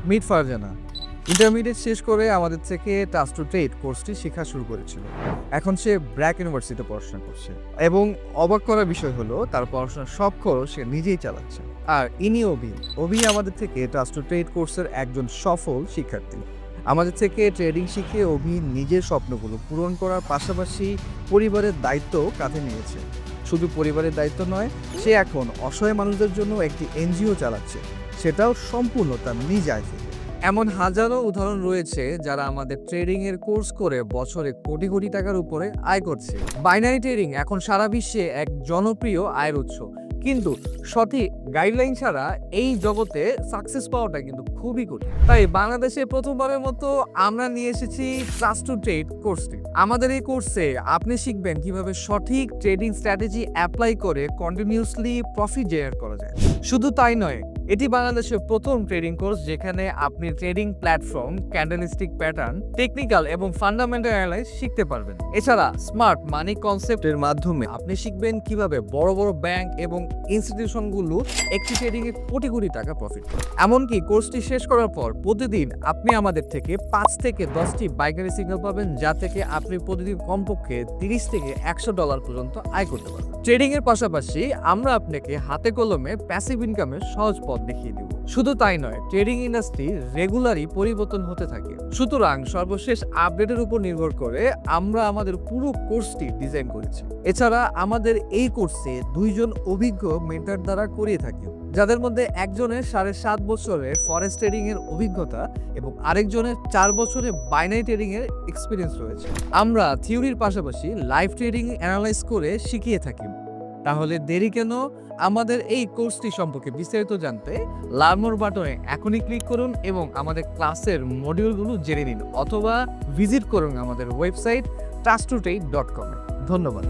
Meet Farzana intermediate শেষ করে আমাদের থেকে ট্রাস্ট টু ট্রেড কোর্সটি শেখা শুরু করেছিল। এখন সে ব্র্যাক ইউনিভার্সিটিতে পড়াশোনা করছে এবং অবাক করার বিষয় হলো তার পড়াশোনার সব খরচ সে নিজেই চালাচ্ছে। আর ইনি অভি আমাদের থেকে ট্রাস্ট টু ট্রেড কোর্সের একজন সফল শিক্ষার্থী। আমাদের থেকে ট্রেডিং শিখে অভি নিজের স্বপ্নগুলো পূরণ করার পাশাপাশি পরিবারের দায়িত্ব কাঁধে নিয়েছে। শুধু পরিবারের দায়িত্ব নয়, সে এখন অসহায় মানুষদের জন্য একটি এনজিও চালাচ্ছে, সেটাও সম্পূর্ণ তার নিজ আয় থেকে। এমন হাজারো উদাহরণ রয়েছে যারা আমাদের ট্রেডিং এর কোর্স করে বছরে কোটি কোটি টাকার উপরে আয় করছে। বাইনারি ট্রেডিং এখন সারা বিশ্বে এক জনপ্রিয় আয়ের উৎস, কিন্তু সঠিক গাইডলাইন ছাড়া এই জগতে সাকসেস পাওয়াটা কিন্তু খুবই কঠিন। তাই বাংলাদেশে প্রথমবারের মতো আমরা নিয়ে এসেছি ট্রাস্ট টু ট্রেড কোর্সটি। আমাদের এই কোর্সে আপনি শিখবেন কিভাবে সঠিক ট্রেডিং স্ট্র্যাটেজি অ্যাপ্লাই করে কন্টিনিউয়াসলি প্রফিট জেনারেট করা যায়। শুধু তাই নয়, এটি বাংলাদেশের প্রথম ট্রেডিং কোর্স যেখানে আপনি trading platform, candlestick pattern, technical এবং ফান্ডামেন্টাল অ্যানালাইজ শিখতে পারবেন। এছাড়া স্মার্ট মানি কনসেপ্টের মাধ্যমে আপনি শিখবেন কিভাবে বড় বড় ব্যাংক এবং ইনস্টিটিউশনগুলো একটি ট্রেডিং এ কোটি কোটি টাকা প্রফিট করে। এমনকি কোর্সটি শেষ করার পর প্রতিদিন আপনি আমাদের থেকে 5 থেকে 10টি বাইকারি সিগন্যাল পাবেন, যা থেকে আপনি প্রতিদিন কমপক্ষে $30 থেকে $100 পর্যন্ত আয় করতে পারবেন। ট্রেডিং এর পাশাপাশি আমরা আপনাকে হাতে কলমে প্যাসিভ ইনকামের সহজ পথ দেখিয়ে দিব। শুধু তাই নয়, ট্রেডিং ইন্ডাস্ট্রি রেগুলারই পরিবর্তন হতে থাকে, সুতরাং সর্বশেষ আপডেটের উপর নির্ভর করে আমরা আমাদের পুরো কোর্সটি ডিজাইন করেছি। এছাড়া আমাদের এই কোর্সে 2 জন অভিজ্ঞ মেন্টর দ্বারা করিয়ে থাকি, যাদের মধ্যে একজনের 7.5 বছরের ফরেক্স ট্রেডিং এর অভিজ্ঞতা এবং আরেকজনের 4 বছরের বাইনারি ট্রেডিং এর এক্সপিরিয়েন্স রয়েছে। আমরা থিওরির পাশাপাশি লাইভ ট্রেডিং অ্যানালাইজ করে শিখিয়ে থাকি। তাহলে দেরি কেন? আমাদের এই কোর্সটি সম্পর্কে বিস্তারিত জানতে লার্ন মোর বাটনে এখনই ক্লিক করুন এবং আমাদের ক্লাসের মডিউলগুলো জেনে নিন, অথবা ভিজিট করুন আমাদের ওয়েবসাইট trust2trade.com। ধন্যবাদ।